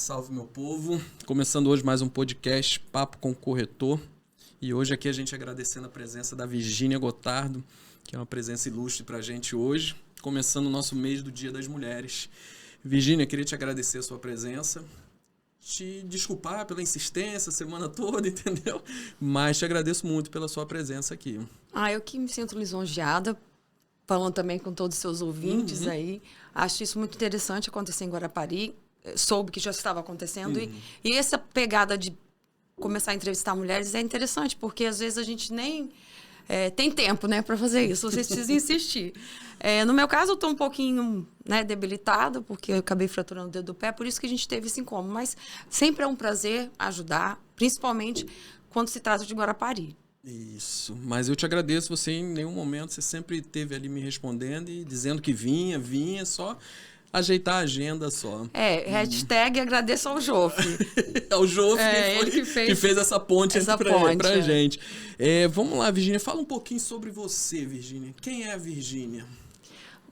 salve meu povo. Começando hoje mais um podcast Papo com o Corretor. E hoje aqui a gente agradecendo a presença da Virgínia Gotardo, que é uma presença ilustre pra gente hoje, começando o nosso mês do Dia das Mulheres. Virgínia, queria te agradecer a sua presença, te desculpar pela insistência a semana toda, entendeu? Mas te agradeço muito pela sua presença aqui. Eu que me sinto lisonjeada, falando também com todos os seus ouvintes aí. Acho isso muito interessante acontecer em Guarapari. Soube que já estava acontecendo. E essa pegada de começar a entrevistar mulheres é interessante, porque às vezes a gente nem tem tempo, né, para fazer isso. Vocês precisam insistir. No meu caso, eu estou um pouquinho, né, debilitada, porque eu acabei fraturando o dedo do pé, por isso que a gente teve esse incômodo. Mas sempre é um prazer ajudar, principalmente quando se trata de Guarapari. Isso, mas eu te agradeço, você em nenhum momento, você sempre esteve ali me respondendo e dizendo que vinha, só ajeitar a agenda só. Hashtag agradeço ao Jofre. Ao Jofre, que fez essa ponte pra gente. Vamos lá, Virgínia, fala um pouquinho sobre você, Virgínia. Quem é a Virgínia?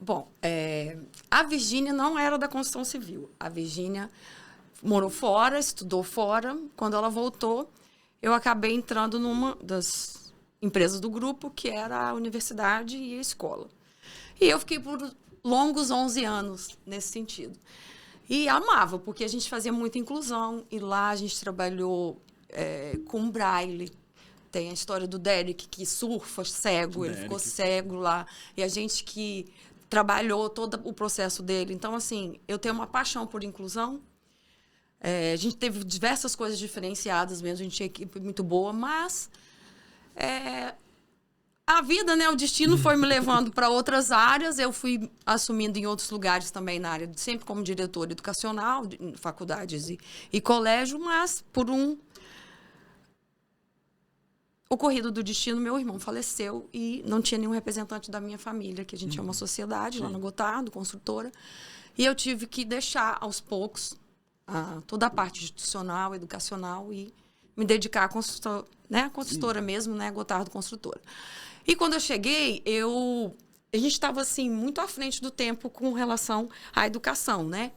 Bom, a Virgínia não era da construção civil. A Virgínia morou fora, estudou fora. Quando ela voltou, eu acabei entrando numa das empresas do grupo, que era a universidade e a escola. E eu fiquei por longos 11 anos nesse sentido. E amava, porque a gente fazia muita inclusão. E lá a gente trabalhou com braille. Tem a história do Derek, que surfa cego, ele ficou cego lá. E a gente que trabalhou todo o processo dele. Então, assim, eu tenho uma paixão por inclusão. A gente teve diversas coisas diferenciadas mesmo, a gente tinha equipe muito boa, mas a vida, né, o destino foi me levando para outras áreas, eu fui assumindo em outros lugares também na área, sempre como diretora educacional, faculdades e colégio, mas por um ocorrido do destino, meu irmão faleceu e não tinha nenhum representante da minha família, que a gente é uma sociedade lá na Gotardo, construtora, e eu tive que deixar aos poucos toda a parte institucional, educacional e me dedicar à construtora, né? Construtora mesmo, né? Gotardo Construtora. E quando eu cheguei, a gente estava assim, muito à frente do tempo com relação à educação, né?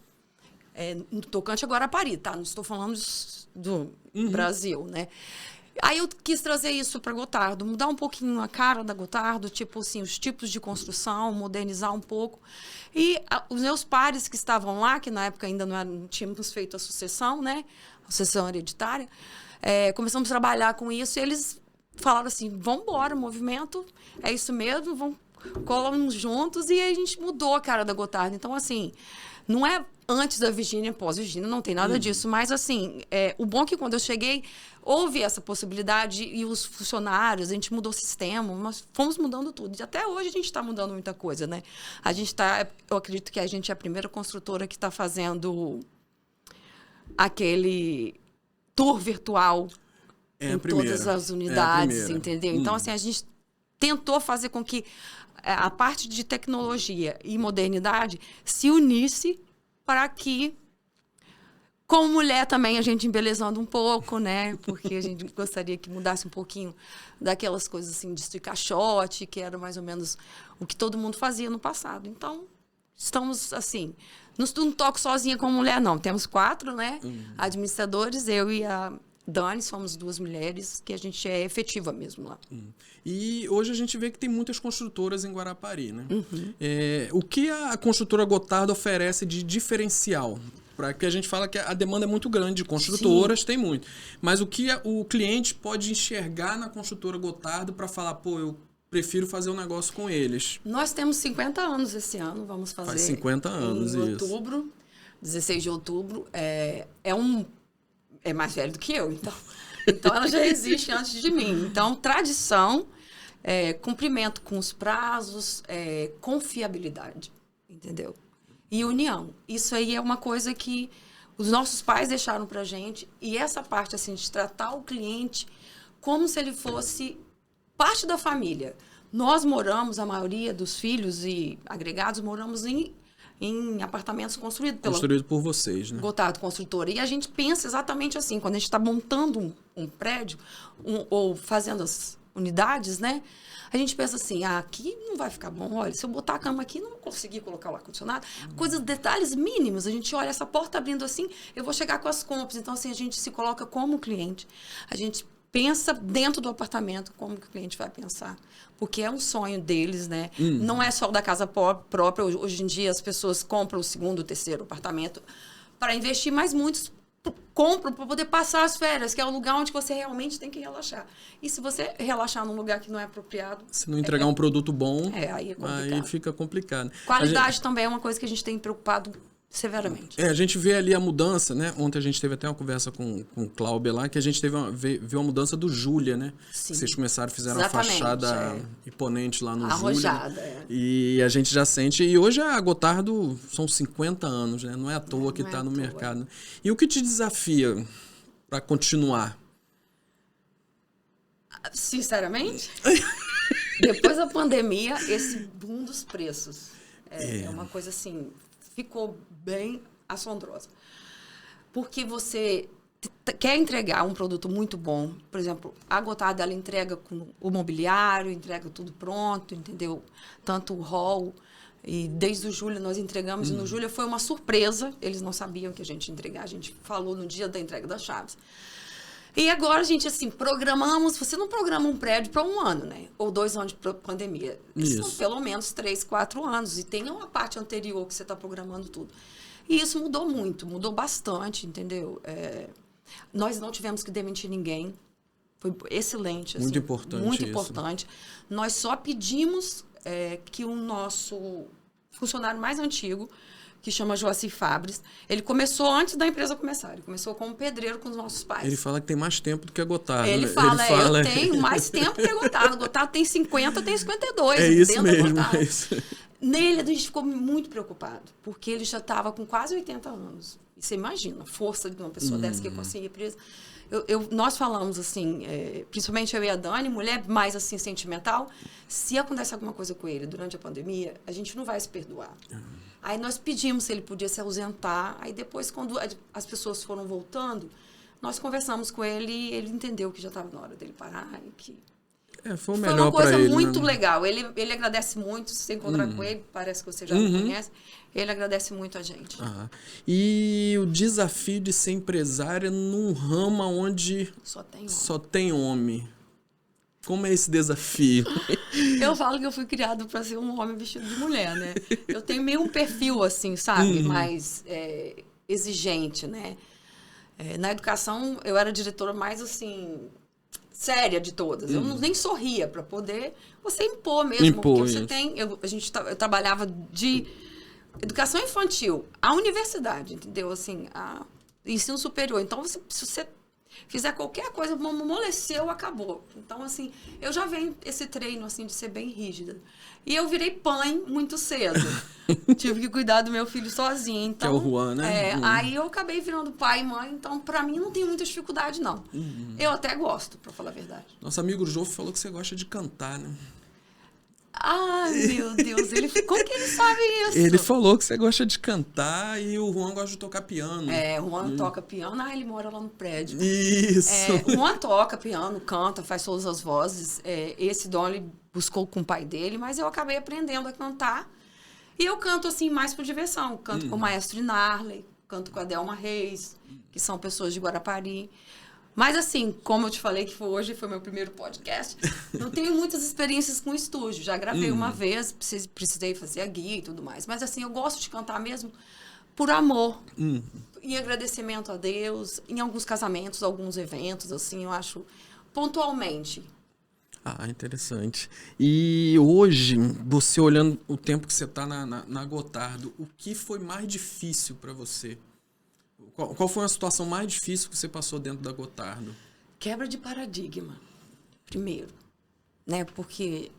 No tocante a Guarapari, tá? Não estou falando do Brasil, né? Aí eu quis trazer isso para Gotardo, mudar um pouquinho a cara da Gotardo, tipo assim, os tipos de construção, modernizar um pouco. E os meus pares que estavam lá, que na época ainda não tínhamos feito a sucessão, né? A sucessão hereditária, começamos a trabalhar com isso e eles falaram assim, vamos embora, o movimento é isso mesmo, colamos juntos e aí a gente mudou a cara da Gotardo. Então, assim, não é antes da Virgínia, pós-Virgínia, não tem nada disso. Mas, assim, o bom é que quando eu cheguei, houve essa possibilidade e os funcionários, a gente mudou o sistema, mas fomos mudando tudo. E até hoje a gente está mudando muita coisa, né? Eu acredito que a gente é a primeira construtora que está fazendo aquele tour virtual em todas as unidades, entendeu? Então, assim, a gente tentou fazer com que a parte de tecnologia e modernidade se unisse para que, como mulher também, a gente embelezando um pouco, né? Porque a gente gostaria que mudasse um pouquinho daquelas coisas assim de caixote, que era mais ou menos o que todo mundo fazia no passado. Então, estamos assim, não toco sozinha como mulher, não. Temos 4, né? Administradores, eu e a Dani, somos 2 mulheres, que a gente é efetiva mesmo lá. E hoje a gente vê que tem muitas construtoras em Guarapari, né? O que a construtora Gotardo oferece de diferencial? Porque a gente fala que a demanda é muito grande de construtoras, tem muito. Mas o que o cliente pode enxergar na construtora Gotardo para falar, pô, eu prefiro fazer um negócio com eles? Nós temos 50 anos esse ano, vamos fazer. Faz 50 anos, em outubro, 16 de outubro. É mais velho do que eu, então ela já existe antes de mim. Então, tradição, cumprimento com os prazos, confiabilidade, entendeu? E união. Isso aí é uma coisa que os nossos pais deixaram pra gente. E essa parte, assim, de tratar o cliente como se ele fosse parte da família. Nós moramos, a maioria dos filhos e agregados, moramos em apartamentos construídos por vocês, né? Gotardo Construtora. E a gente pensa exatamente assim, quando a gente está montando um prédio ou fazendo unidades, né? A gente pensa assim, aqui não vai ficar bom. Olha, se eu botar a cama aqui, não vou conseguir colocar o ar-condicionado. Coisas, detalhes mínimos. A gente olha, essa porta abrindo assim, eu vou chegar com as compras. Então, assim, a gente se coloca como cliente. A gente pensa dentro do apartamento como que o cliente vai pensar. Porque é um sonho deles, né? Não é só o da casa própria. Hoje em dia, as pessoas compram o segundo, o terceiro apartamento para investir, mas muitos compram para poder passar as férias, que é o lugar onde você realmente tem que relaxar. E se você relaxar num lugar que não é apropriado... Se não entregar um produto bom, aí é complicado. Aí fica complicado. Qualidade também é uma coisa que a gente tem preocupado severamente. A gente vê ali a mudança, né? Ontem a gente teve até uma conversa com o Cláudio lá, que a gente viu a mudança do Júlia, né? Sim. Vocês começaram, fizeram Exatamente, uma fachada imponente lá no arrojada, Júlia. E a gente já sente... E hoje a Gotardo são 50 anos, né? Não é à toa que está no mercado. E o que te desafia para continuar? Sinceramente, depois da pandemia, esse boom dos preços é uma coisa assim... ficou bem assombrosa. Porque você quer entregar um produto muito bom. Por exemplo, a Gotardo, ela entrega com o mobiliário, entrega tudo pronto, entendeu? Tanto o hall. E desde o Júlia nós entregamos. E no Júlia foi uma surpresa. Eles não sabiam que a gente ia entregar. A gente falou no dia da entrega das chaves. E agora, gente, assim, programamos... Você não programa um prédio para 1 ano, né? Ou 2 anos de pandemia. São pelo menos 3, 4 anos. E tem uma parte anterior que você está programando tudo. E isso mudou muito, mudou bastante, entendeu? Nós não tivemos que demitir ninguém. Foi excelente. Assim, muito importante muito isso. importante. Nós só pedimos que o nosso funcionário mais antigo... que chama Joacir Fabres. Ele começou antes da empresa começar. Ele começou como pedreiro com os nossos pais. Ele fala que tem mais tempo do que a Gotardo. Ele fala, eu tenho mais tempo que a Gotardo. A Gotardo tem 50, tem 52. É isso mesmo. É isso. Nele, a gente ficou muito preocupado, porque ele já estava com quase 80 anos. E você imagina, a força de uma pessoa dessa que eu consegui presa. Nós falamos assim, principalmente eu e a Dani, mulher mais assim sentimental, se acontece alguma coisa com ele durante a pandemia, a gente não vai se perdoar. Aí nós pedimos se ele podia se ausentar. Aí depois, quando as pessoas foram voltando, nós conversamos com ele e ele entendeu que já estava na hora dele parar. E que foi o melhor para ele. Foi uma coisa muito legal. Ele agradece muito. Se você encontrar com ele, parece que você já o conhece. Ele agradece muito a gente. E o desafio de ser empresária num ramo onde só tem homem. Como é esse desafio? Eu falo que eu fui criado para ser um homem vestido de mulher, né? Eu tenho meio um perfil, assim, sabe? Mais exigente, né? Na educação, eu era a diretora mais, assim, séria de todas. Eu nem sorria para poder você impor mesmo. Porque você tem... Eu trabalhava de educação infantil à universidade, entendeu? Assim, a ensino superior. Então, se você fizer qualquer coisa, amoleceu, acabou. Então, assim, eu já venho esse treino, assim, de ser bem rígida. E eu virei mãe muito cedo. Tive que cuidar do meu filho sozinha. Então, que é o Juan, né? Aí eu acabei virando pai e mãe. Então, pra mim, não tem muita dificuldade, não. Eu até gosto, pra falar a verdade. Nosso amigo Jô falou que você gosta de cantar, né? Ai, meu Deus. Como que ele sabe isso? Ele falou que você gosta de cantar e o Juan gosta de tocar piano. O Juan toca piano. Ele mora lá no prédio. Isso. O Juan toca piano, canta, faz todas as vozes. Esse dom ele buscou com o pai dele, mas eu acabei aprendendo a cantar. E eu canto, assim, mais por diversão. Canto com o maestro Inarley, canto com a Delma Reis, que são pessoas de Guarapari. Mas, assim, como eu te falei que hoje foi meu primeiro podcast, não tenho muitas experiências com estúdio. Já gravei uma vez, precisei fazer a guia e tudo mais. Mas, assim, eu gosto de cantar mesmo por amor. Em agradecimento a Deus, em alguns casamentos, alguns eventos, assim, eu acho, pontualmente. Interessante. E hoje, você olhando o tempo que você está na Gotardo, o que foi mais difícil para você? Qual foi a situação mais difícil que você passou dentro da Gotardo? Quebra de paradigma, primeiro. Né? Porque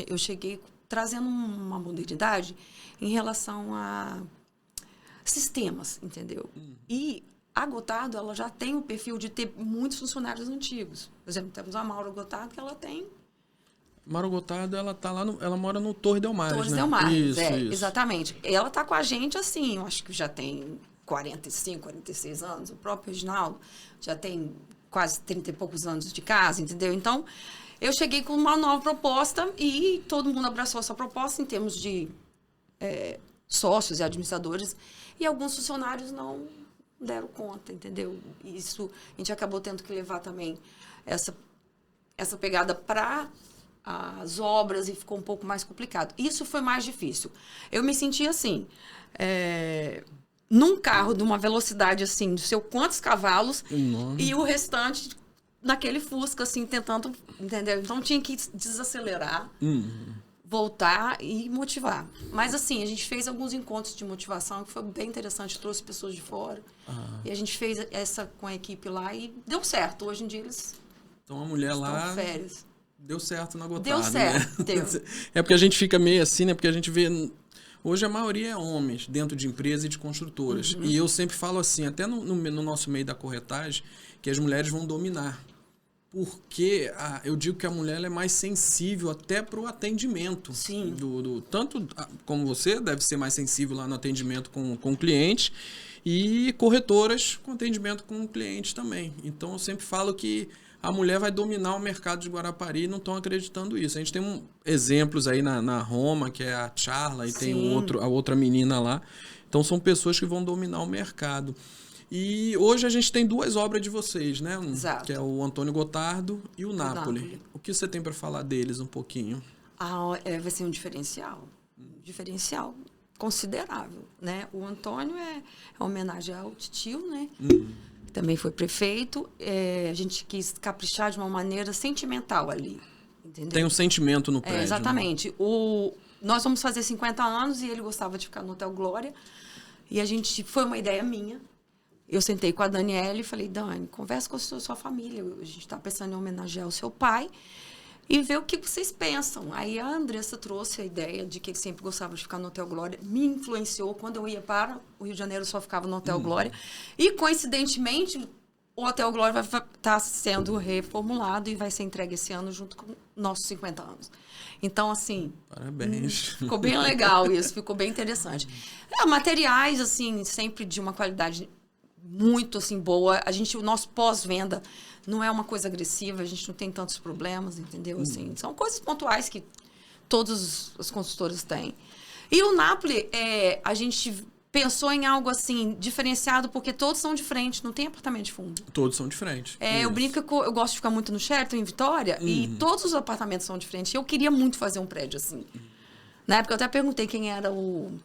eu cheguei trazendo uma modernidade em relação a sistemas, entendeu? E a Gotardo, ela já tem o perfil de ter muitos funcionários antigos. Por exemplo, temos a Maura Gotardo, que ela tem... Maura Gotardo, ela tá lá ela mora no Torre Delmares, Torres Delmares, isso. Exatamente. Ela tá com a gente, assim, eu acho que já tem 45, 46 anos. O próprio Reginaldo já tem quase 30 e poucos anos de casa, entendeu? Então, eu cheguei com uma nova proposta e todo mundo abraçou essa proposta em termos de sócios e administradores. E alguns funcionários não deram conta, entendeu? Isso, a gente acabou tendo que levar também essa pegada para as obras e ficou um pouco mais complicado. Isso foi mais difícil. Eu me senti assim, num carro de uma velocidade assim, de sei quantos cavalos, e o restante naquele Fusca, assim, tentando, entendeu? Então tinha que desacelerar, voltar e motivar. Mas assim, a gente fez alguns encontros de motivação que foi bem interessante, trouxe pessoas de fora. E a gente fez essa com a equipe lá e deu certo. Hoje em dia eles então a mulher estão lá férias. Deu certo na Gotardo. Deu certo, né? deu. É porque a gente fica meio assim, né? Porque a gente vê... Hoje a maioria é homens dentro de empresas e de construtoras. E eu sempre falo assim, até no nosso meio da corretagem, que as mulheres vão dominar. Porque eu digo que a mulher ela é mais sensível até para o atendimento. Sim. Tanto como você deve ser mais sensível lá no atendimento com o cliente, e corretoras com atendimento com o cliente também. Então eu sempre falo que a mulher vai dominar o mercado de Guarapari e não estão acreditando isso. A gente tem exemplos aí na Roma, que é a Charla, e Sim. tem a outra menina lá. Então são pessoas que vão dominar o mercado. E hoje a gente tem 2 obras de vocês, né? Exato. Que é o Antônio Gotardo e o Napoli. O que você tem para falar deles um pouquinho? Vai ser um diferencial. Um diferencial considerável, né? O Antônio é homenagem ao titio, né? Também foi prefeito. A gente quis caprichar de uma maneira sentimental ali, entendeu? Tem um sentimento no prédio. Exatamente. Né? Nós vamos fazer 50 anos e ele gostava de ficar no Hotel Glória. E foi uma ideia minha. Eu sentei com a Daniela e falei, Dani, conversa com a sua família. A gente está pensando em homenagear o seu pai e ver o que vocês pensam. Aí a Andressa trouxe a ideia de que ele sempre gostava de ficar no Hotel Glória. Me influenciou. Quando eu ia para o Rio de Janeiro, eu só ficava no Hotel Glória. E, coincidentemente, o Hotel Glória vai estar sendo reformulado e vai ser entregue esse ano junto com nossos 50 anos. Então, assim... Parabéns. Ficou bem legal isso. Ficou bem interessante. Materiais, assim, sempre de uma qualidade muito, assim, boa. O nosso pós-venda não é uma coisa agressiva, a gente não tem tantos problemas, entendeu? Assim, são coisas pontuais que todas as consultoras têm. E o Napoli, a gente pensou em algo assim, diferenciado, porque todos são de frente, não tem apartamento de fundo. Todos são de frente. Eu brinco que eu gosto de ficar muito no Sheraton, em Vitória, e todos os apartamentos são de frente. E eu queria muito fazer um prédio assim. Na época eu até perguntei quem era o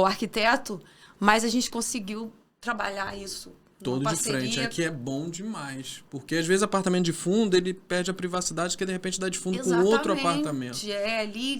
arquiteto, mas a gente conseguiu trabalhar isso. Todo de frente. Aqui é bom demais. Porque, às vezes, apartamento de fundo, ele perde a privacidade que, de repente, dá de fundo com outro apartamento.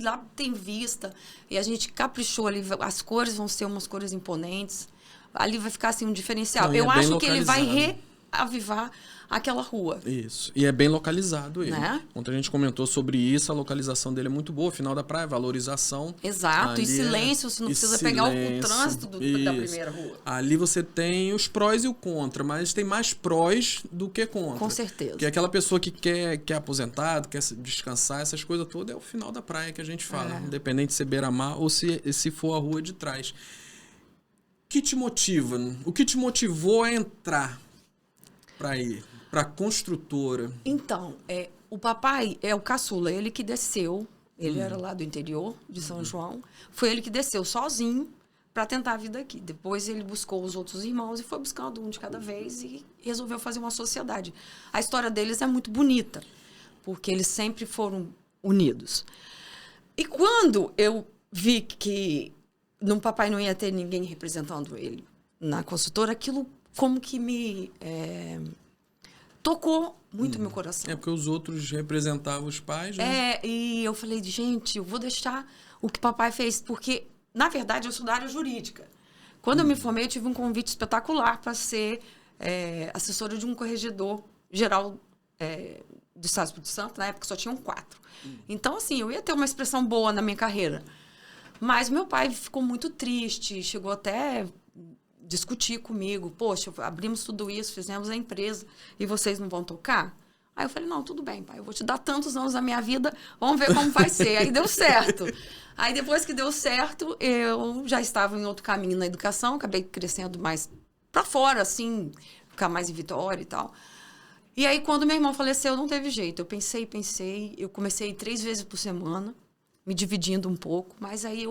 Lá tem vista. E a gente caprichou ali. As cores vão ser umas cores imponentes. Ali vai ficar, assim, um diferencial. Não, eu acho que ele vai reavivar aquela rua. Isso. E é bem localizado ele. Né? Ontem a gente comentou sobre isso, a localização dele é muito boa. Final da praia, valorização. Exato. Ali e silêncio, você não precisa pegar o trânsito da primeira rua. Ali você tem os prós e o contra, mas tem mais prós do que contra. Com certeza. Porque aquela pessoa que quer aposentado, quer descansar, essas coisas todas, é o final da praia que a gente fala. Independente de ser beira-mar ou se for a rua de trás. O que te motiva? O que te motivou a entrar para ir? Para construtora. Então, o papai é o caçula, ele que desceu, ele era lá do interior de São João, foi ele que desceu sozinho para tentar a vida aqui. Depois ele buscou os outros irmãos e foi buscando um de cada vez e resolveu fazer uma sociedade. A história deles é muito bonita, porque eles sempre foram unidos. E quando eu vi que no papai não ia ter ninguém representando ele na consultora, aquilo como que me... tocou muito meu coração. É porque os outros representavam os pais, né? E eu falei, gente, eu vou deixar o que papai fez, porque, na verdade, eu sou da área jurídica. Quando eu me formei, eu tive um convite espetacular para ser assessora de um corregedor geral do Estado do Espírito Santo, na época só tinham 4. Então, assim, eu ia ter uma expressão boa na minha carreira. Mas meu pai ficou muito triste, chegou até... discutir comigo, poxa, abrimos tudo isso, fizemos a empresa e vocês não vão tocar? Aí eu falei, não, tudo bem, pai, eu vou te dar tantos anos da minha vida, vamos ver como vai ser. Aí deu certo. Aí depois que deu certo, eu já estava em outro caminho na educação, acabei crescendo mais para fora, assim, ficar mais em Vitória e tal. E aí, quando meu irmão faleceu, não teve jeito. Eu pensei. Eu comecei a ir 3 vezes por semana, me dividindo um pouco. Mas aí,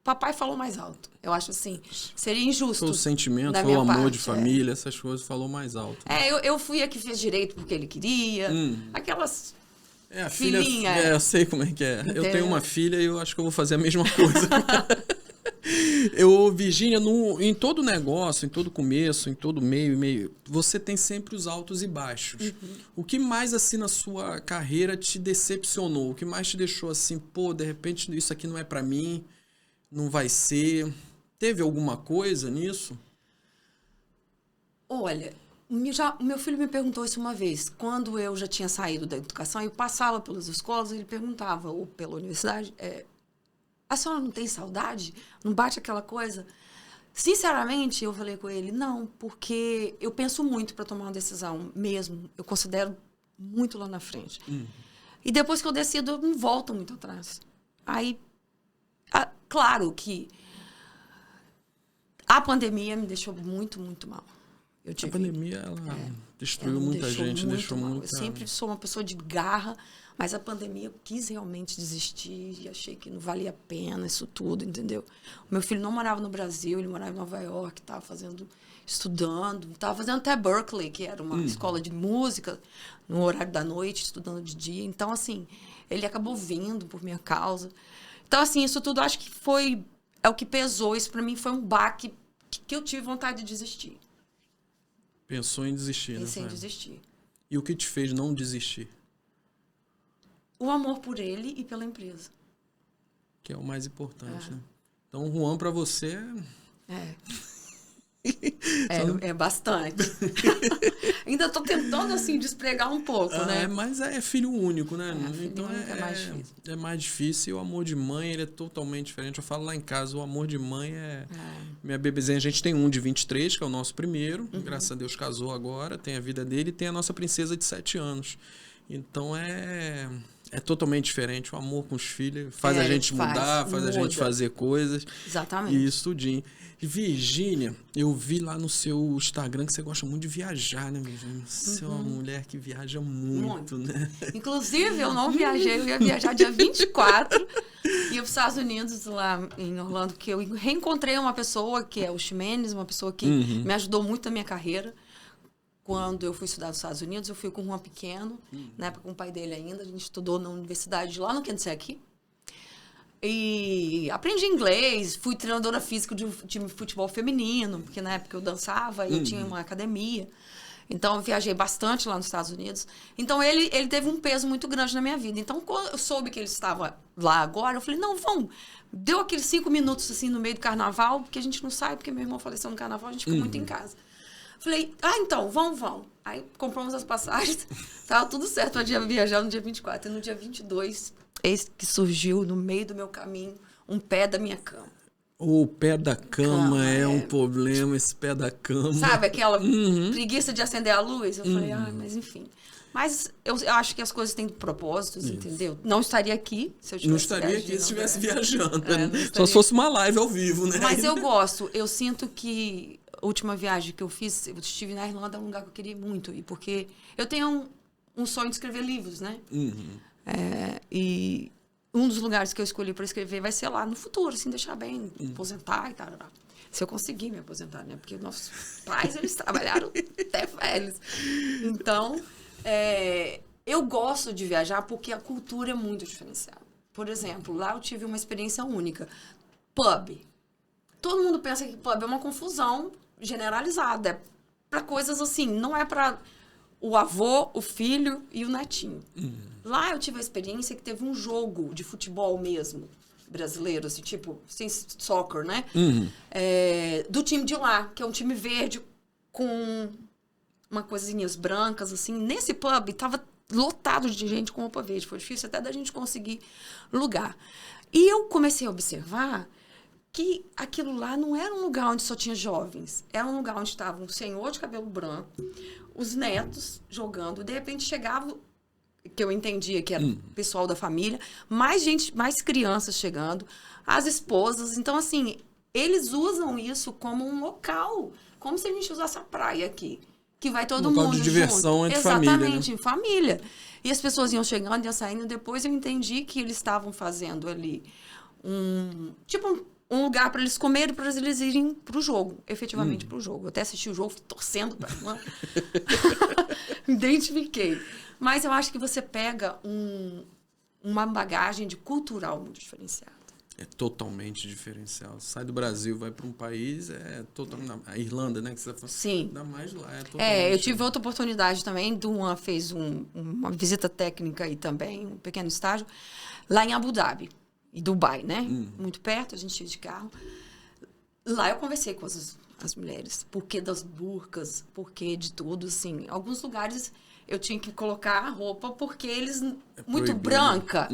papai falou mais alto. Eu acho assim, seria injusto. Foi o sentimento, foi o amor de família, essas coisas falou mais alto. Né? Eu fui a que fez direito porque ele queria. Aquelas... a filha... eu sei como é que é. Eu tenho uma filha e eu acho que eu vou fazer a mesma coisa. Virgínia, em todo negócio, em todo começo, em todo meio, você tem sempre os altos e baixos. O que mais, assim, na sua carreira te decepcionou? O que mais te deixou assim, pô, de repente isso aqui não é pra mim, não vai ser? Teve alguma coisa nisso? Olha, o meu filho me perguntou isso uma vez. Quando eu já tinha saído da educação, eu passava pelas escolas, ele perguntava, ou pela universidade... A senhora não tem saudade? Não bate aquela coisa? Sinceramente, eu falei com ele, não, porque eu penso muito para tomar uma decisão mesmo. Eu considero muito lá na frente. E depois que eu decido, eu não volto muito atrás. Aí, claro que a pandemia me deixou muito, muito mal. A pandemia, ela destruiu muita gente, deixou muito... Eu sempre sou uma pessoa de garra, mas a pandemia eu quis realmente desistir e achei que não valia a pena isso tudo, entendeu? O meu filho não morava no Brasil, ele morava em Nova York, estava estudando, estava fazendo até Berkeley, que era uma escola de música, no horário da noite, estudando de dia. Então, assim, ele acabou vindo por minha causa. Então, assim, isso tudo acho que é o que pesou. Isso para mim foi um baque que eu tive vontade de desistir. Pensou em desistir, Pensei em desistir. E o que te fez não desistir? O amor por ele e pela empresa. Que é o mais importante, né? Então, o Juan, pra você... É bastante. Ainda tô tentando, assim, despregar um pouco, né? Mas é filho único, né? Então é mais difícil. É mais difícil. E o amor de mãe, ele é totalmente diferente. Eu falo lá em casa, o amor de mãe Minha bebezinha, a gente tem um de 23, que é o nosso primeiro. Graças a Deus casou agora, tem a vida dele. E tem a nossa princesa de 7 anos. Então é totalmente diferente. O amor com os filhos faz a gente mudar, faz a gente fazer coisas. Exatamente. E isso tudinho. Virgínia, eu vi lá no seu Instagram que você gosta muito de viajar, né, Virgínia? Você é uma mulher que viaja muito, né? Inclusive, eu não viajei, eu ia viajar dia 24 e eu para os Estados Unidos, lá em Orlando, porque eu reencontrei uma pessoa, que é o Ximenes, uma pessoa que me ajudou muito na minha carreira. Quando eu fui estudar nos Estados Unidos, eu fui com o Juan pequeno, na época com o pai dele ainda, a gente estudou na universidade lá no Kentucky. E aprendi inglês, fui treinadora física de um time de futebol feminino, porque na época eu dançava e eu tinha uma academia. Então, eu viajei bastante lá nos Estados Unidos. Então, ele teve um peso muito grande na minha vida. Então, quando eu soube que ele estava lá agora, eu falei, não, vamos. Deu aqueles 5 minutos, assim, no meio do carnaval, porque a gente não sai, porque meu irmão faleceu no carnaval, a gente fica muito em casa. Falei, então, vamos. Aí, compramos as passagens, tava tudo certo para viajar no dia 24. E no dia 22, eis que surgiu no meio do meu caminho um pé da minha cama. O pé da cama é um problema, esse pé da cama. Sabe, aquela preguiça de acender a luz? Eu falei, mas enfim. Mas eu acho que as coisas têm propósitos, entendeu? Não estaria aqui se eu tivesse Não estaria aqui se estivesse viajando. Só se fosse uma live ao vivo, né? Mas eu gosto. Eu sinto que a última viagem que eu fiz, eu estive na Irlanda, é um lugar que eu queria muito ir. Porque eu tenho um sonho de escrever livros, né? E um dos lugares que eu escolhi para escrever vai ser lá no futuro, assim, deixar bem, aposentar e tal. Se eu conseguir me aposentar, né? Porque nossos pais, eles trabalharam até velhos. Então, eu gosto de viajar porque a cultura é muito diferenciada. Por exemplo, lá eu tive uma experiência única. Pub. Todo mundo pensa que pub é uma confusão generalizada. É para coisas assim, não é para o avô, o filho e o netinho. Lá eu tive a experiência que teve um jogo de futebol mesmo, brasileiro, assim, tipo, sem soccer, né? Do time de lá, que é um time verde com uma coisinhas brancas, assim. Nesse pub, tava lotado de gente com roupa verde. Foi difícil até da gente conseguir lugar. E eu comecei a observar que aquilo lá não era um lugar onde só tinha jovens. Era um lugar onde estava um senhor de cabelo branco, os netos jogando. De repente chegava, que eu entendia que era o pessoal da família, mais gente, mais crianças chegando, as esposas. Então, assim, eles usam isso como um local, como se a gente usasse a praia aqui. que vai todo local mundo de diversão junto. entre família, né? Exatamente, em família. E as pessoas iam chegando e iam saindo. Depois eu entendi que eles estavam fazendo ali um lugar para eles comerem, para eles irem pro jogo, efetivamente pro jogo. Eu até assisti o jogo torcendo para me identifiquei. Mas eu acho que você pega uma bagagem de cultural muito diferenciada. É totalmente diferencial. Sai do Brasil, vai para um país, é totalmente... A Irlanda, né? Que você fala, Sim. ainda mais lá. É totalmente... eu tive outra oportunidade também. Duma fez uma visita técnica aí também, um pequeno estágio, lá em Abu Dhabi e Dubai, né? Muito perto, a gente ia de carro. Lá eu conversei com as mulheres. Por que das burcas? Por que de tudo, assim. Alguns lugares... Eu tinha que colocar a roupa porque eles, muito branca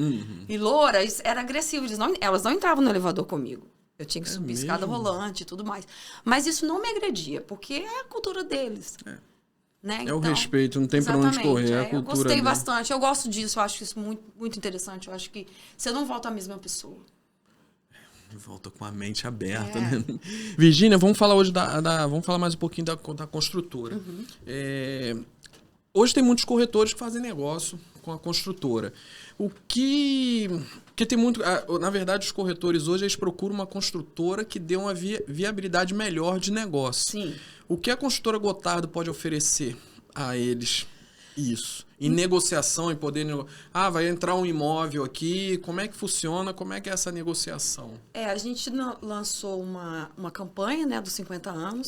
e loura, era agressivo. Elas não entravam no elevador comigo. Eu tinha que subir escada rolante e tudo mais. Mas isso não me agredia, porque é a cultura deles. Né? É então, o respeito, não tem para onde correr, é a cultura. Eu gostei dele. bastante, eu gosto disso, eu acho isso muito, muito interessante. Eu acho que você não volta a mesma pessoa. Volta com a mente aberta, né? Virgínia, vamos falar hoje vamos falar mais um pouquinho da construtora. Hoje tem muitos corretores que fazem negócio com a construtora. Porque tem muito... Na verdade, os corretores hoje eles procuram uma construtora que dê uma viabilidade melhor de negócio. Sim. O que a construtora Gotardo pode oferecer a eles? Isso. Em negociação, em poder... vai entrar um imóvel aqui, como é que funciona? Como é que é essa negociação? A gente lançou uma campanha, né, dos 50 anos.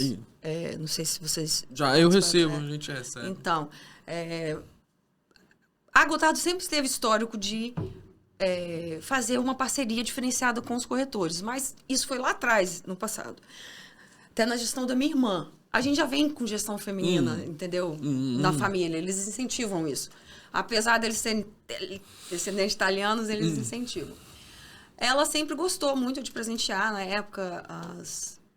Não sei se vocês... Já, eu recebo, a gente recebe. Então, a Gotardo sempre teve histórico de fazer uma parceria diferenciada com os corretores, mas isso foi lá atrás, no passado. Até na gestão da minha irmã. A gente já vem com gestão feminina, entendeu? Na família, eles incentivam isso. Apesar deles serem descendentes italianos, eles incentivam. Ela sempre gostou muito de presentear, na época,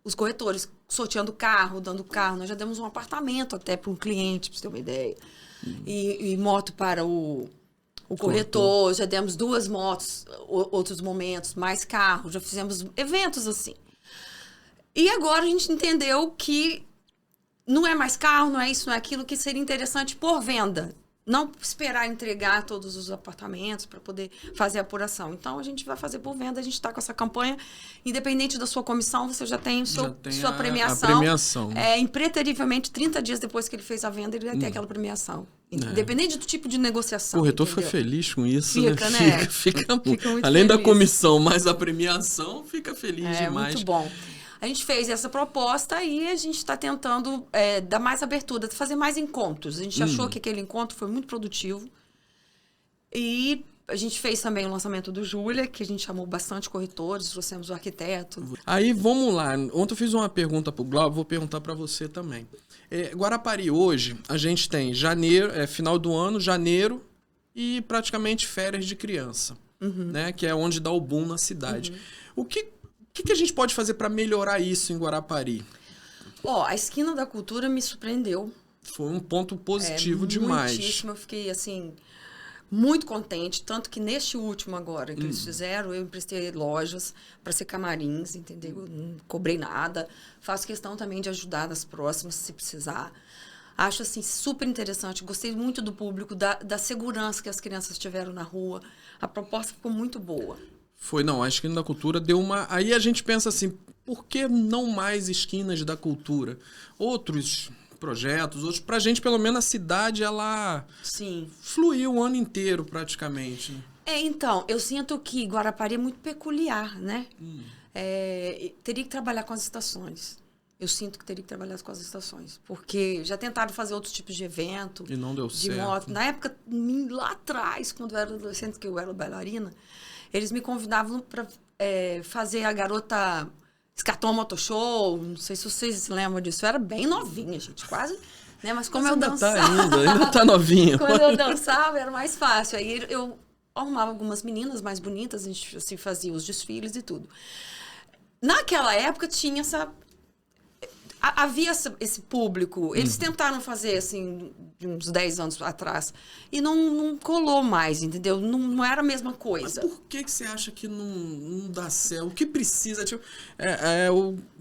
os corretores, sorteando carro, dando carro. Nós já demos um apartamento até para um cliente, para você ter uma ideia. E moto para o corretor, já demos 2 motos, outros momentos, mais carro, já fizemos eventos assim. E agora a gente entendeu que não é mais carro, não é isso, não é aquilo, que seria interessante por venda. Não esperar entregar todos os apartamentos para poder fazer a apuração. Então, a gente vai fazer por venda. A gente está com essa campanha. Independente da sua comissão, você já tem sua premiação. A premiação. Impreterivelmente, 30 dias depois que ele fez a venda, ele vai ter aquela premiação. Independente do tipo de negociação. O corretor fica feliz com isso, fica, né? Fica muito além feliz. Da comissão, mas a premiação fica feliz demais. Muito bom. A gente fez essa proposta e a gente está tentando dar mais abertura, fazer mais encontros. A gente achou que aquele encontro foi muito produtivo. E a gente fez também o lançamento do Júlia, que a gente chamou bastante corretores, trouxemos o arquiteto. Aí, vamos lá. Ontem eu fiz uma pergunta para o Glauco, vou perguntar para você também. Guarapari hoje, a gente tem janeiro, final do ano, janeiro e praticamente férias de criança, né? Que é onde dá o boom na cidade. O que a gente pode fazer para melhorar isso em Guarapari? A Esquina da Cultura me surpreendeu. Foi um ponto positivo demais. Muitíssimo. Eu fiquei, assim, muito contente. Tanto que neste último agora que eles fizeram, eu emprestei lojas para ser camarins, entendeu? Eu não cobrei nada. Faço questão também de ajudar nas próximas, se precisar. Acho, assim, super interessante. Gostei muito do público, da segurança que as crianças tiveram na rua. A proposta ficou muito boa. A Esquina da Cultura deu uma... Aí a gente pensa assim, por que não mais esquinas da cultura? Outros projetos, pra gente, pelo menos, a cidade, ela fluiu o ano inteiro, praticamente. Então, eu sinto que Guarapari é muito peculiar, né? Teria que trabalhar com as estações. Eu sinto que teria que trabalhar com as estações. Porque já tentaram fazer outros tipos de evento. E não deu certo. Moto. Na época, lá atrás, quando eu era adolescente, que eu era bailarina, eles me convidavam para fazer a garota Escartão Motoshow. Não sei se vocês lembram disso. Eu era bem novinha, gente. Quase. Né? Mas como eu dançava... Ainda tá novinha. Quando eu dançava, era mais fácil. Aí eu arrumava algumas meninas mais bonitas. A gente assim, fazia os desfiles e tudo. Naquela época, tinha essa... havia esse público. Eles tentaram fazer, assim, de uns 10 anos atrás. E não colou mais, entendeu? Não era a mesma coisa. Mas por que você acha que não dá certo? O que precisa? Tipo,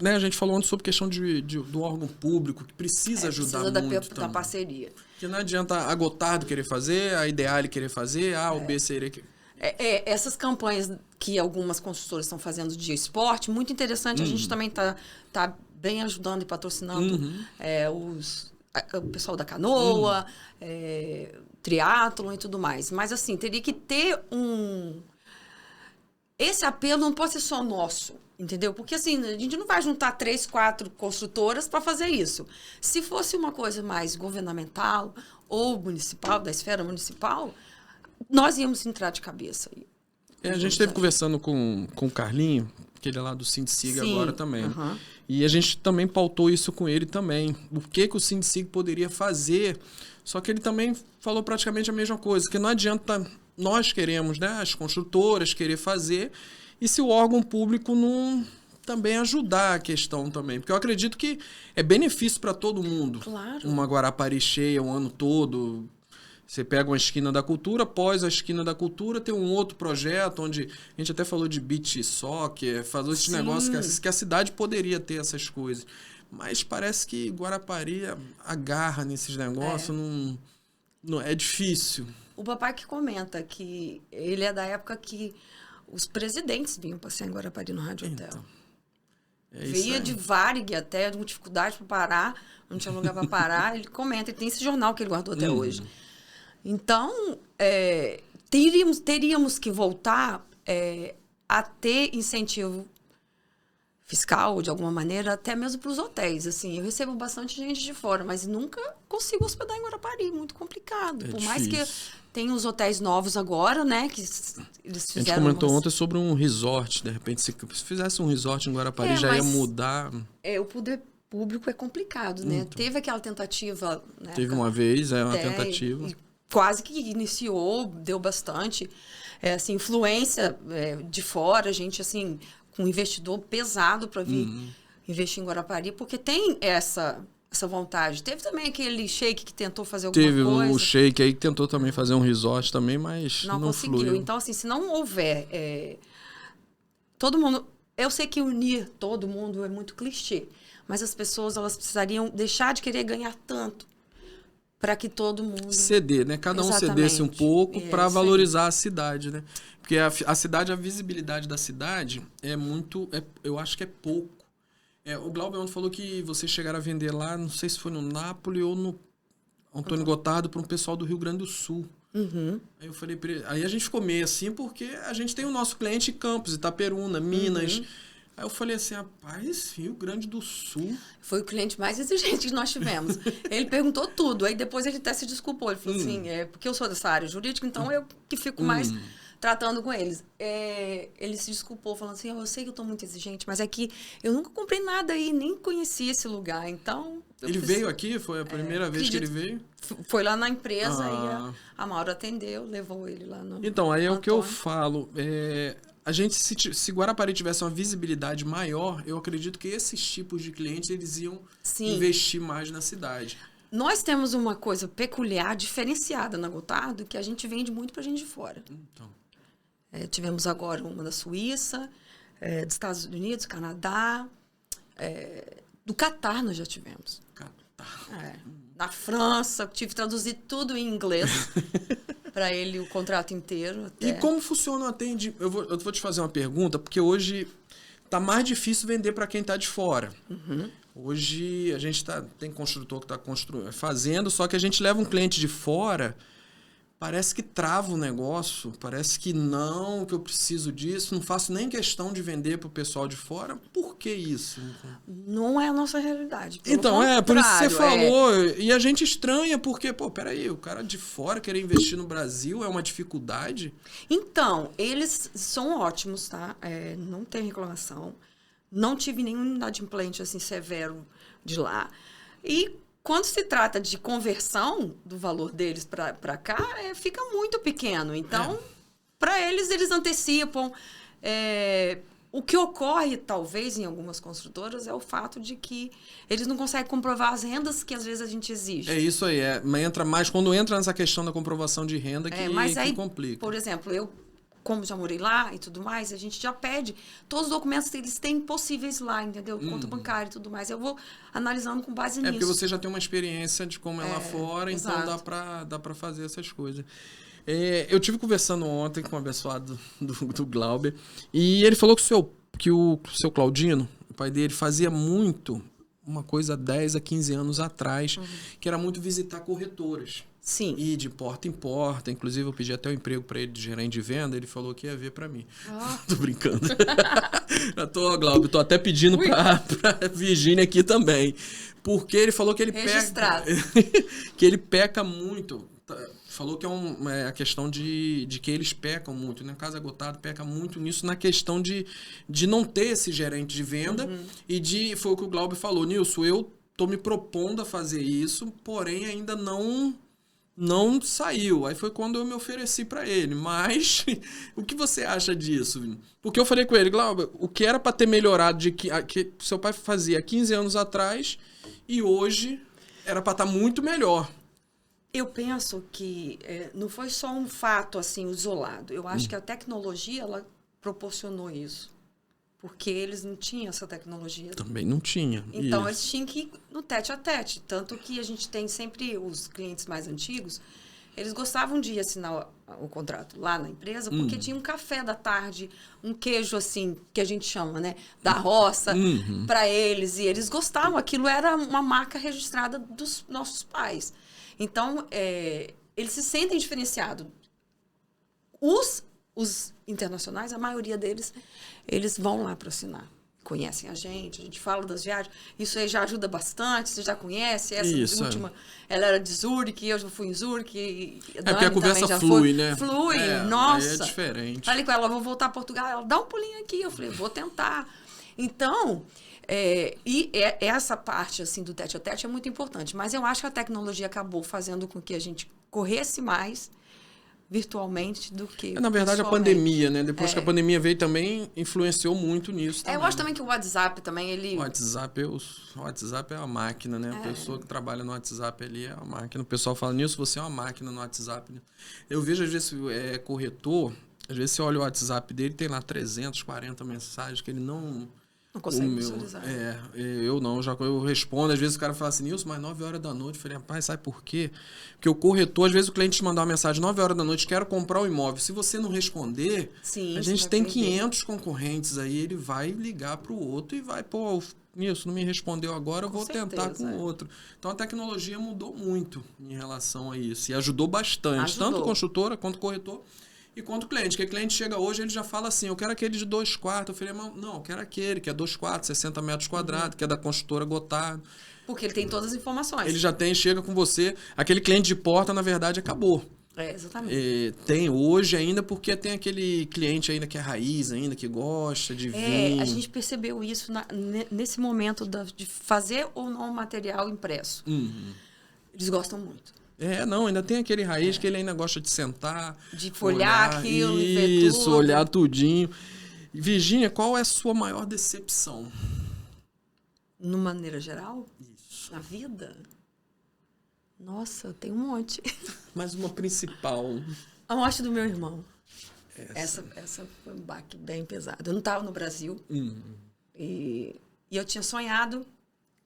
né, a gente falou antes sobre a questão do órgão público, que precisa ajudar muito da parceria. Porque não adianta a Gotardo querer fazer, a Ideale querer fazer, o BCR... Essas campanhas que algumas construtoras estão fazendo de esporte, muito interessante. A gente também tá bem ajudando e patrocinando o pessoal da canoa, triatlon e tudo mais. Mas, assim, teria que ter esse apelo não pode ser só nosso, entendeu? Porque, assim, a gente não vai juntar 3, 4 construtoras para fazer isso. Se fosse uma coisa mais governamental ou municipal, da esfera municipal, nós íamos entrar de cabeça. A gente esteve conversando com o Carlinho, que ele é lá do Sindicig agora também. E a gente também pautou isso com ele também. O que o Sindicig poderia fazer. Só que ele também falou praticamente a mesma coisa, que não adianta nós queremos, né, as construtoras querer fazer, e se o órgão público não também ajudar a questão também. Porque eu acredito que é benefício para todo mundo. Claro. Uma Guarapari cheia o ano todo. Você pega uma esquina da cultura, após a esquina da cultura tem um outro projeto, onde a gente até falou de beach soccer, fazer esse negócio que a cidade poderia ter essas coisas. Mas parece que Guarapari agarra nesses negócios, não é difícil. O papai que comenta que ele é da época que os presidentes vinham passear em Guarapari no Rádio Hotel. Via de Varig até, com dificuldade para parar, não tinha lugar para parar. Ele comenta, ele tem esse jornal que ele guardou até hoje. Então, teríamos que voltar a ter incentivo fiscal, de alguma maneira, até mesmo para os hotéis. Assim, eu recebo bastante gente de fora, mas nunca consigo hospedar em Guarapari, muito complicado. Por mais que tenha os hotéis novos agora, né, que eles fizeram... A gente comentou ontem sobre um resort, de repente, se fizesse um resort em Guarapari, já ia mudar... O poder público é complicado, né? Então. Teve aquela tentativa... Né, teve uma vez, uma tentativa... Quase que iniciou, deu bastante assim, influência de fora, gente assim, com um investidor pesado para vir investir em Guarapari, porque tem essa vontade. Teve também aquele sheik que tentou fazer alguma coisa. Teve o sheik aí que tentou também fazer um resort também, mas não conseguiu. Fluiu. Então, assim, se não houver todo mundo... Eu sei que unir todo mundo é muito clichê, mas as pessoas elas precisariam deixar de querer ganhar tanto para que todo mundo... Ceder, né? Cada um cedesse um pouco para valorizar a cidade, né? Porque a cidade, a visibilidade da cidade é muito... eu acho que é pouco. O Glauber ontem falou que vocês chegaram a vender lá, não sei se foi no Nápoles ou no Antônio Gotardo, para um pessoal do Rio Grande do Sul. Aí eu falei pra ele... Aí a gente ficou meio assim, porque a gente tem o nosso cliente em Campos, Itaperuna, Minas... Aí eu falei assim, rapaz, Rio Grande do Sul... Foi o cliente mais exigente que nós tivemos. Ele perguntou tudo, aí depois ele até se desculpou. Ele falou assim, porque eu sou dessa área jurídica, então eu que fico mais tratando com eles. Ele se desculpou, falando assim, eu sei que eu estou muito exigente, mas é que eu nunca comprei nada aí, nem conhecia esse lugar, então... Ele veio aqui? Foi a primeira vez que ele veio? Foi lá na empresa, e a Maura atendeu, levou ele lá no... Então, aí é o que eu falo... A gente, se Guarapari tivesse uma visibilidade maior, eu acredito que esses tipos de clientes, eles iam investir mais na cidade. Nós temos uma coisa peculiar, diferenciada na Gotardo, que a gente vende muito para gente de fora. Então. Tivemos agora uma da Suíça, dos Estados Unidos, Canadá, do Catar nós já tivemos. Catar. Na França, tive que traduzir tudo em inglês. Para ele o contrato inteiro. Até. E como funciona o atendimento? Eu vou te fazer uma pergunta, porque hoje tá mais difícil vender para quem tá de fora. Hoje a gente tem construtor que está fazendo, só que a gente leva um cliente de fora, parece que trava o negócio, parece que não, que eu preciso disso, não faço nem questão de vender para o pessoal de fora. Por que isso? Não é a nossa realidade. Então, por isso que você falou. E a gente estranha, porque, peraí, o cara de fora querer investir no Brasil é uma dificuldade? Então, eles são ótimos, tá? Não tem reclamação. Não tive nenhum inadimplente, assim, severo de lá. E quando se trata de conversão do valor deles para cá, fica muito pequeno. Então, para eles antecipam. O que ocorre, talvez, em algumas construtoras é o fato de que eles não conseguem comprovar as rendas que, às vezes, a gente exige. É isso aí. Entra mais quando entra nessa questão da comprovação de renda Mas aí, que complica. por exemplo, eu, como já morei lá e tudo mais, a gente já pede todos os documentos que eles têm possíveis lá, entendeu? Conta bancária e tudo mais. Eu vou analisando com base nisso. Porque você já tem uma experiência de como é lá fora, então exato. dá pra fazer essas coisas. Eu tive conversando ontem com o abençoado do Glauber, e ele falou que o seu Claudino, o pai dele, fazia muito uma coisa há 10 a 15 anos atrás, que era muito visitar corretoras. Sim. Ir de porta em porta. Inclusive, eu pedi até um emprego para ele de gerente de venda, ele falou que ia ver para mim. Tô brincando. Glauber, tô até pedindo pra Virgínia aqui também. Porque ele falou que ele registrado. que ele peca muito. Falou que é a questão de que eles pecam muito, né? Casa Gottardo peca muito nisso, na questão de não ter esse gerente de venda foi o que o Glauber falou. Nilson, eu tô me propondo a fazer isso, porém ainda não saiu. Aí foi quando eu me ofereci para ele. Mas o que você acha disso? Porque eu falei com ele, Glauber, o que era para ter melhorado que seu pai fazia 15 anos atrás e hoje era para estar muito melhor. Eu penso que não foi só um fato assim isolado. Eu acho que a tecnologia ela proporcionou isso. Porque eles não tinham essa tecnologia. Também não tinha. Então, eles tinham que ir no tete a tete. Tanto que a gente tem sempre os clientes mais antigos, eles gostavam de assinar o contrato lá na empresa, porque tinha um café da tarde, um queijo, assim, que a gente chama, né? Da roça, para eles. E eles gostavam. Aquilo era uma marca registrada dos nossos pais. Então, eles se sentem diferenciados. Os internacionais, a maioria deles, eles vão lá para assinar. Conhecem a gente fala das viagens. Isso aí já ajuda bastante, você já conhece. Essa última, ela era de Zurique, eu já fui em Zurique. Porque a conversa flui, né? Flui, nossa. É diferente. Falei com ela, vou voltar a Portugal. Ela, dá um pulinho aqui. Eu falei, vou tentar. Então, essa parte assim, do tete a tete é muito importante. Mas eu acho que a tecnologia acabou fazendo com que a gente corresse mais virtualmente do que na verdade, a pandemia, né? Depois que a pandemia veio também, influenciou muito nisso também. Eu acho também que o WhatsApp também, ele... O WhatsApp é uma máquina, né? A pessoa que trabalha no WhatsApp ali é uma máquina. O pessoal fala, Nilson, você é uma máquina no WhatsApp. Né? Eu vejo, às vezes, corretor, às vezes você olha o WhatsApp dele, tem lá 340 mensagens que ele não consegue visualizar. Eu respondo, às vezes o cara fala assim, Nilson, mas 9 horas da noite. Eu falei, rapaz, sabe por quê? Porque o corretor, às vezes o cliente te mandar uma mensagem 9 horas da noite, quero comprar o imóvel. Se você não responder, a gente tem 500 concorrentes aí, ele vai ligar para o outro e vai, Nilson, não me respondeu agora, eu vou tentar com o outro. Então a tecnologia mudou muito em relação a isso e ajudou bastante, tanto construtora quanto corretor. E quanto o cliente, porque o cliente chega hoje, ele já fala assim, eu quero aquele de 2 quartos. Eu falei, não, eu quero aquele, que é 2 quartos, 60 metros quadrados, que é da construtora Gottardo. Porque ele tem todas as informações. Ele já chega com você. Aquele cliente de porta, na verdade, acabou. Exatamente. Tem hoje ainda, porque tem aquele cliente ainda que é raiz ainda, que gosta de vir. A gente percebeu isso nesse momento de fazer ou não material impresso. Eles gostam muito. Ainda tem aquele raiz que ele ainda gosta de sentar. De folhar aquilo e ver tudo. Isso, olhar tudinho. Virgínia, qual é a sua maior decepção? Numa maneira geral? Isso. Na vida? Nossa, tem um monte. Mas uma principal. A morte do meu irmão. Essa foi um baque bem pesado. Eu não estava no Brasil. E eu tinha sonhado...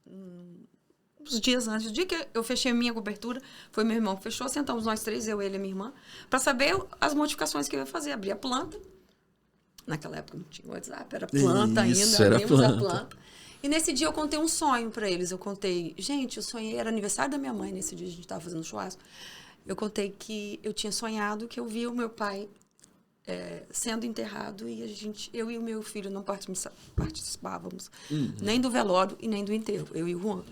uns dias antes, o dia que eu fechei a minha cobertura, foi meu irmão que fechou, sentamos nós três, eu, ele e minha irmã, para saber as modificações que eu ia fazer. Abri a planta. Naquela época não tinha WhatsApp, era planta ainda, abrimos a planta. E nesse dia eu contei um sonho para eles. Eu contei, gente, eu sonhei, era aniversário da minha mãe, nesse dia a gente estava fazendo churrasco. Eu contei que eu tinha sonhado que eu via o meu pai sendo enterrado e eu e o meu filho não participávamos nem do velório e nem do enterro, eu e o Juan.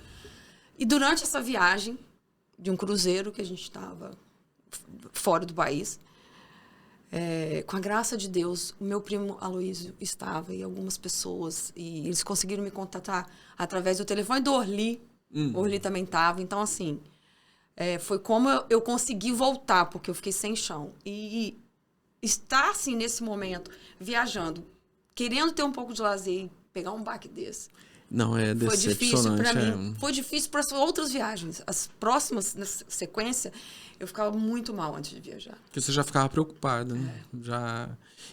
E durante essa viagem de um cruzeiro que a gente estava fora do país, com a graça de Deus, o meu primo Aloísio estava e algumas pessoas, e eles conseguiram me contatar através do telefone do Orly. O Orly também estava. Então, assim, foi como eu consegui voltar, porque eu fiquei sem chão. E estar, assim, nesse momento, viajando, querendo ter um pouco de lazer e pegar um baque desse. Não, é decepcionante. Foi difícil pra mim. Foi difícil para outras viagens. As próximas, na sequência, eu ficava muito mal antes de viajar. Porque você já ficava preocupada, né? Já...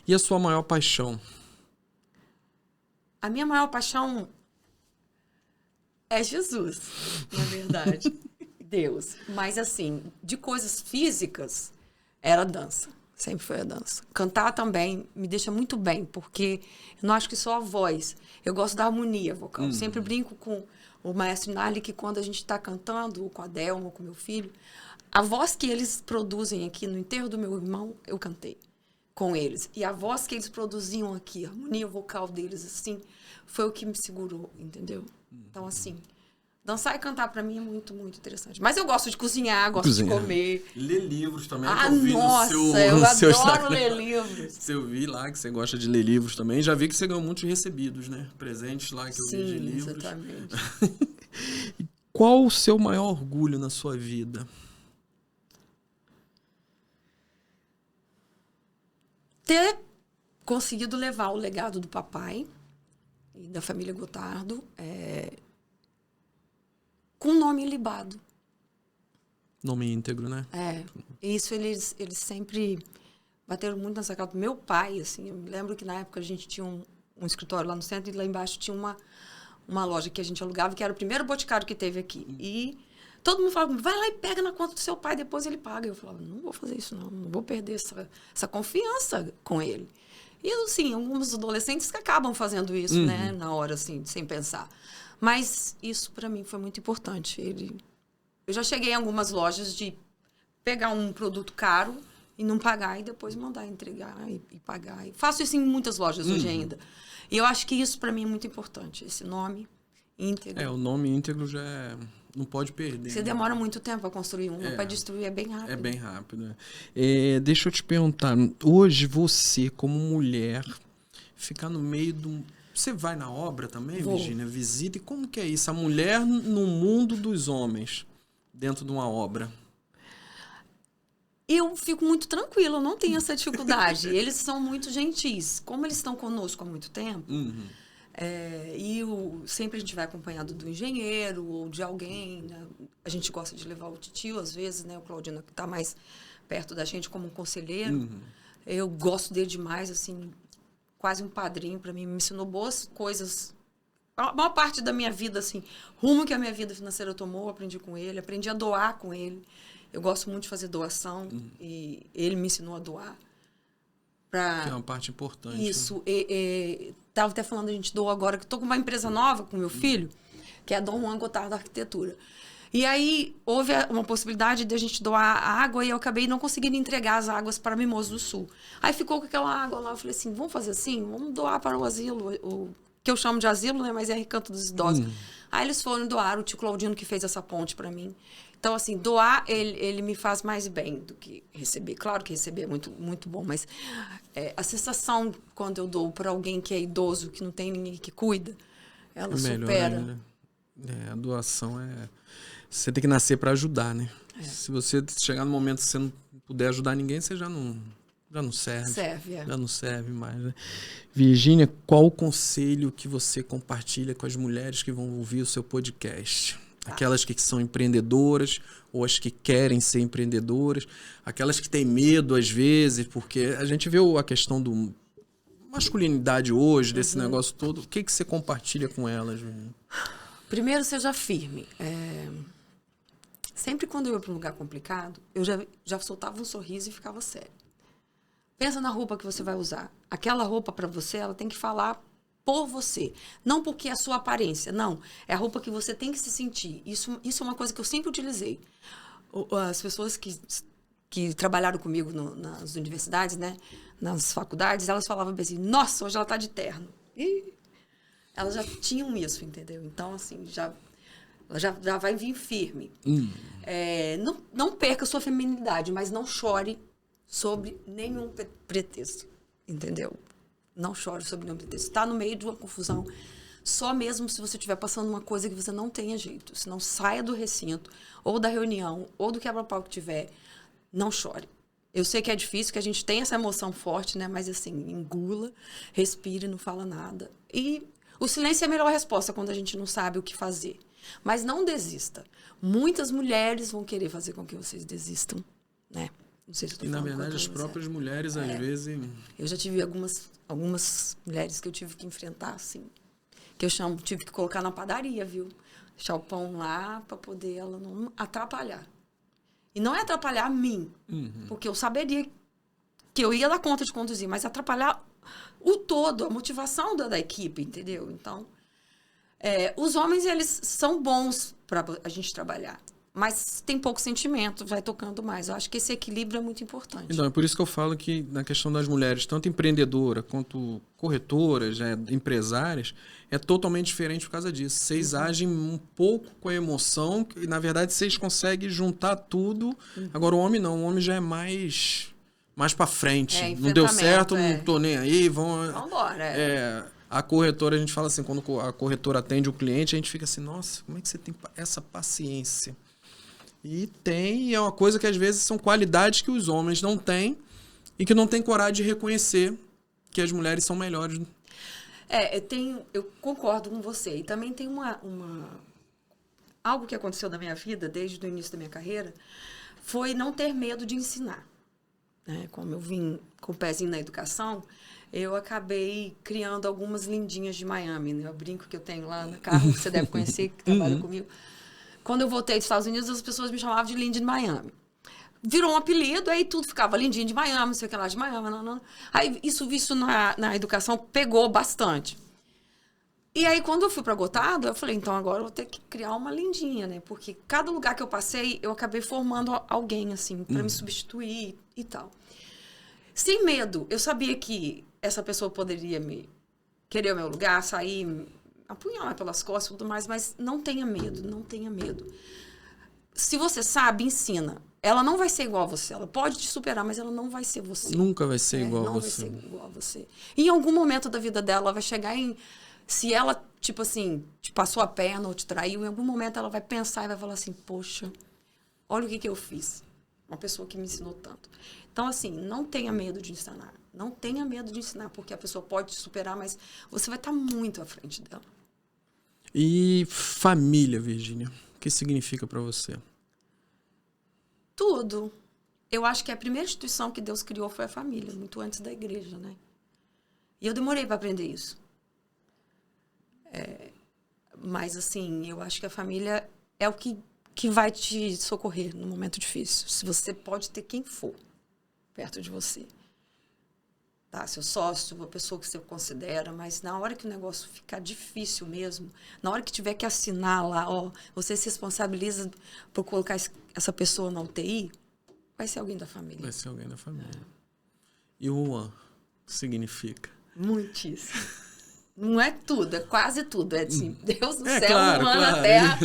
E a sua maior paixão? A minha maior paixão é Jesus, na verdade. Deus. Mas, assim, de coisas físicas, era a dança. Sempre foi a dança. Cantar também me deixa muito bem, porque eu não acho que só a voz. Eu gosto da harmonia vocal. Sempre brinco com o maestro Nali que quando a gente está cantando, ou com a Delma, ou com meu filho, a voz que eles produzem aqui no enterro do meu irmão, eu cantei com eles. E a voz que eles produziam aqui, a harmonia vocal deles, assim, foi o que me segurou, entendeu? Então, assim... Dançar e cantar pra mim é muito, muito interessante. Mas eu gosto de cozinhar, gosto de comer. Ler livros também. Ah, que eu vi nossa, eu adoro ler livros. Eu vi lá que você gosta de ler livros também. Já vi que você ganhou muitos recebidos, né? Presentes lá que eu vi de livros. Exatamente. Qual o seu maior orgulho na sua vida? Ter conseguido levar o legado do papai e da família Gotardo com nome ilibado. Nome íntegro, né? Isso eles sempre bateram muito nessa causa. Meu pai, assim, eu me lembro que na época a gente tinha um escritório lá no centro e lá embaixo tinha uma loja que a gente alugava, que era o primeiro boticário que teve aqui. E todo mundo falava, vai lá e pega na conta do seu pai, depois ele paga. Eu falava, não vou fazer isso não vou perder essa confiança com ele. E, assim, alguns adolescentes que acabam fazendo isso, né, na hora, assim, sem pensar. Mas isso, para mim, foi muito importante. Eu já cheguei em algumas lojas de pegar um produto caro e não pagar, e depois mandar entregar e pagar. Faço isso em muitas lojas hoje ainda. E eu acho que isso, para mim, é muito importante. Esse nome íntegro. O nome íntegro já não pode perder. Você demora muito tempo a construir para destruir é bem rápido. É bem rápido. Deixa eu te perguntar, hoje você, como mulher, ficar no meio do... Você vai na obra também, Virgínia? Visita? E como que é isso? A mulher no mundo dos homens, dentro de uma obra? Eu fico muito tranquila, eu não tenho essa dificuldade. Eles são muito gentis. Como eles estão conosco há muito tempo, sempre a gente vai acompanhado do engenheiro ou de alguém, né? A gente gosta de levar o titio, às vezes, né? O Claudino, que está mais perto da gente como um conselheiro. Eu gosto dele demais, assim... quase um padrinho para mim, me ensinou boas coisas. A maior parte da minha vida, assim, rumo que a minha vida financeira tomou, eu aprendi com ele, aprendi a doar com ele. Eu gosto muito de fazer doação e ele me ensinou a doar. Que é uma parte importante. Isso. Estava até falando, a gente doou agora, que estou com uma empresa nova com meu filho, que é a Dom Juan Gotardo Arquitetura. E aí houve uma possibilidade de a gente doar água e eu acabei não conseguindo entregar as águas para Mimoso do Sul. Aí ficou com aquela água lá, eu falei assim, vamos fazer assim? Vamos doar para o asilo, o que eu chamo de asilo, né? Mas é Recanto dos Idosos. Aí eles foram doar, o tio Claudino que fez essa ponte para mim. Então, assim, doar, ele me faz mais bem do que receber. Claro que receber é muito, muito bom, mas a sensação quando eu dou para alguém que é idoso, que não tem ninguém que cuida, ela supera. Ainda. A doação você tem que nascer para ajudar, né? Se você chegar no momento que você não puder ajudar ninguém, você já não serve. Já não serve mais, né? Virgínia, qual o conselho que você compartilha com as mulheres que vão ouvir o seu podcast? Aquelas que são empreendedoras ou as que querem ser empreendedoras, aquelas que têm medo às vezes, porque a gente vê a questão do masculinidade hoje, desse negócio todo. O que você compartilha com elas, Virgínia? Primeiro, seja firme. Sempre quando eu ia para um lugar complicado, eu já soltava um sorriso e ficava sério. Pensa na roupa que você vai usar. Aquela roupa para você, ela tem que falar por você. Não porque é a sua aparência, não. É a roupa que você tem que se sentir. Isso é uma coisa que eu sempre utilizei. As pessoas que trabalharam comigo nas universidades, né, nas faculdades, elas falavam assim, nossa, hoje ela está de terno. E elas já tinham isso, entendeu? Então, assim, ela já vai vir firme. Não perca a sua feminilidade, mas não chore sobre nenhum pretexto, entendeu? Não chore sobre nenhum pretexto. Está no meio de uma confusão, só mesmo se você estiver passando uma coisa que você não tenha jeito. Se não saia do recinto, ou da reunião, ou do quebra-pau que tiver, não chore. Eu sei que é difícil, que a gente tem essa emoção forte, né? Mas assim, engula, respire, não fala nada. E o silêncio é a melhor resposta quando a gente não sabe o que fazer. Mas não desista. Muitas mulheres vão querer fazer com que vocês desistam, né? Não sei se eu tô E, na falando verdade, as próprias mulheres, às vezes... Eu já tive algumas mulheres que eu tive que enfrentar, assim. Que eu tive que colocar na padaria, viu? Deixar o pão lá para poder ela não atrapalhar. E não é atrapalhar a mim, porque eu saberia que eu ia dar conta de conduzir, mas atrapalhar o todo, a motivação da equipe, entendeu? Então, os homens, eles são bons para a gente trabalhar, mas tem pouco sentimento, vai tocando mais. Eu acho que esse equilíbrio é muito importante. Então, é por isso que eu falo que na questão das mulheres, tanto empreendedora quanto corretoras, empresárias, é totalmente diferente por causa disso. Vocês agem um pouco com a emoção e, na verdade, vocês conseguem juntar tudo. Agora, o homem não. O homem já é mais pra frente. Não deu certo, não tô nem aí. Vamos embora. A corretora, a gente fala assim, quando a corretora atende o cliente, a gente fica assim, nossa, como é que você tem essa paciência? E é uma coisa que às vezes são qualidades que os homens não têm e que não têm coragem de reconhecer que as mulheres são melhores. Eu concordo com você. E também tem algo que aconteceu na minha vida, desde o início da minha carreira, foi não ter medo de ensinar. Né? Como eu vim com o pezinho na educação, eu acabei criando algumas lindinhas de Miami. Né? Eu brinco que eu tenho lá na Carla, que você deve conhecer, que trabalha comigo. Quando eu voltei dos Estados Unidos, as pessoas me chamavam de Lindy de Miami. Virou um apelido, aí tudo ficava lindinho de Miami, não sei o que lá de Miami. Não. Aí isso visto na educação pegou bastante. E aí quando eu fui para Gotardo, eu falei, então agora eu vou ter que criar uma lindinha, né? Porque cada lugar que eu passei, eu acabei formando alguém, assim, para me substituir e tal. Sem medo, eu sabia que essa pessoa poderia querer o meu lugar, sair, apunhalar pelas costas e tudo mais, mas não tenha medo, não tenha medo. Se você sabe, ensina. Ela não vai ser igual a você. Ela pode te superar, mas ela não vai ser você. Nunca vai ser igual a você. Não vai ser igual a você. Em algum momento da vida dela, ela vai chegar em... Se ela, tipo assim, te passou a perna ou te traiu, em algum momento ela vai pensar e vai falar assim, poxa, olha o que eu fiz. Uma pessoa que me ensinou tanto. Então, assim, não tenha medo de ensinar. Não tenha medo de ensinar, porque a pessoa pode te superar, mas você vai estar muito à frente dela. E família, Virgínia, o que significa para você? Tudo. Eu acho que a primeira instituição que Deus criou foi a família, muito antes da igreja, né? E eu demorei para aprender isso. Mas, assim, eu acho que a família é o que vai te socorrer no momento difícil. Se você pode ter quem for perto de você. Tá? Seu sócio, uma pessoa que você considera, mas na hora que o negócio ficar difícil mesmo, na hora que tiver que assinar lá, você se responsabiliza por colocar essa pessoa na UTI, vai ser alguém da família. Vai ser alguém da família. E o Juan, o que significa? Muitíssimo. Não é tudo, é quase tudo. É assim, Deus no céu, claro, Juan claro. na terra.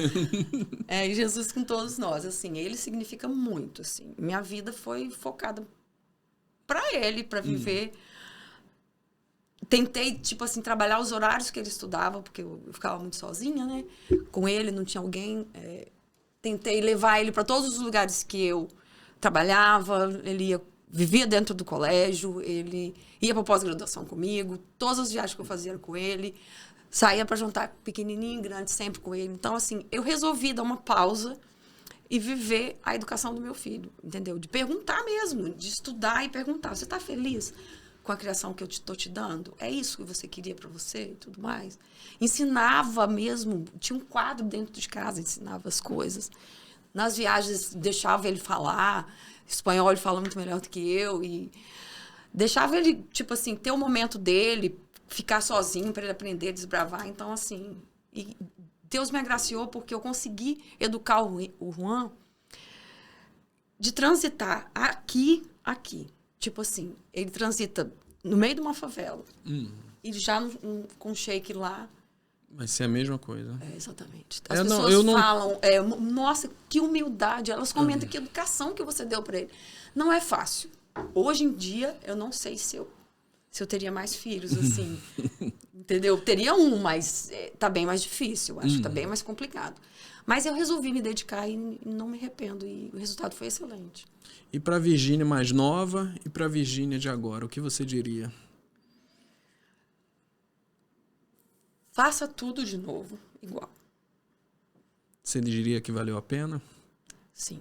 E Jesus com todos nós. Assim, ele significa muito. Assim. Minha vida foi focada para ele, para viver. Tentei, tipo assim, trabalhar os horários que ele estudava, porque eu ficava muito sozinha, né? Com ele, não tinha alguém. Tentei levar ele para todos os lugares que eu trabalhava. Ele vivia dentro do colégio, ele ia para pós-graduação comigo, todas as viagens que eu fazia com ele, saía para jantar pequenininho, grande, sempre com ele. Então, assim, eu resolvi dar uma pausa e viver a educação do meu filho, entendeu? De perguntar mesmo, de estudar e perguntar. Você está feliz com a criação que eu estou te dando? É isso que você queria para você e tudo mais? Ensinava mesmo, tinha um quadro dentro de casa, ensinava as coisas. Nas viagens, deixava ele falar. Espanhol ele fala muito melhor do que eu. E deixava ele, tipo assim, ter o momento dele, ficar sozinho para ele aprender, desbravar. Então, assim... E Deus me agraciou porque eu consegui educar o Juan de transitar aqui. Tipo assim, ele transita no meio de uma favela. E já com um shake lá... Vai ser a mesma coisa. Exatamente. As pessoas falam, nossa, que humildade. Elas comentam que educação que você deu para ele. Não é fácil. Hoje em dia, eu não sei se eu teria mais filhos, assim. Entendeu? Teria mas tá bem mais difícil. Acho que tá bem mais complicado. Mas eu resolvi me dedicar e não me arrependo. E o resultado foi excelente. E para a Virgínia mais nova e para a Virgínia de agora, o que você diria? Faça tudo de novo, igual. Você diria que valeu a pena? Sim.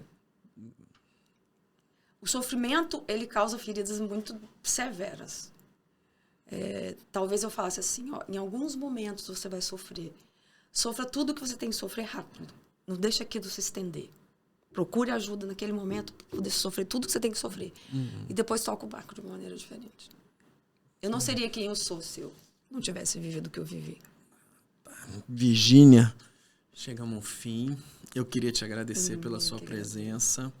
O sofrimento, ele causa feridas muito severas. Talvez eu falasse assim, ó, em alguns momentos você vai sofrer. Sofra tudo que você tem que sofrer rápido. Não deixa aquilo se estender. Procure ajuda naquele momento para poder sofrer tudo que você tem que sofrer. E depois toca o barco de uma maneira diferente. Eu não seria quem eu sou se eu não tivesse vivido o que eu vivi. Virgínia, chegamos ao fim. Eu queria te agradecer pela sua presença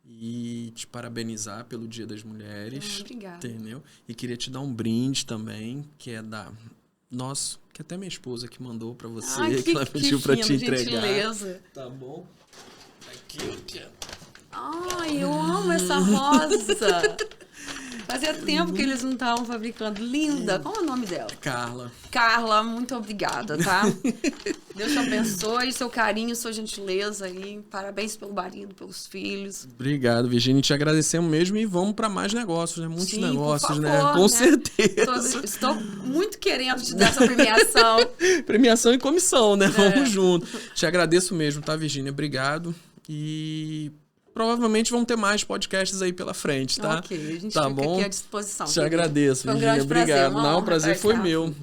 e te parabenizar pelo Dia das Mulheres. Obrigada. Entendeu? E queria te dar um brinde também, que é da nosso, que até minha esposa que mandou pra você, que ela pediu pra te entregar. Gentileza. Tá bom? Aqui, Ai, eu amo essa rosa. Fazia tempo que eles não estavam fabricando. Linda. Qual é o nome dela? Carla. Carla, muito obrigada, tá? Deus te abençoe, seu carinho, sua gentileza aí. Parabéns pelo marido, pelos filhos. Obrigado, Virgínia. Te agradecemos mesmo e vamos para mais negócios, né? Muitos negócios, por favor, né? Com certeza. Estou muito querendo te dar essa premiação. Premiação e comissão, né? Vamos junto. Te agradeço mesmo, tá, Virgínia? Obrigado. E provavelmente vão ter mais podcasts aí pela frente, tá? Ok, a gente tá fica bom? aqui à disposição. Te agradeço, foi um Virgínia. grande prazer, Obrigado. uma Não, o honra prazer estar foi aqui. meu.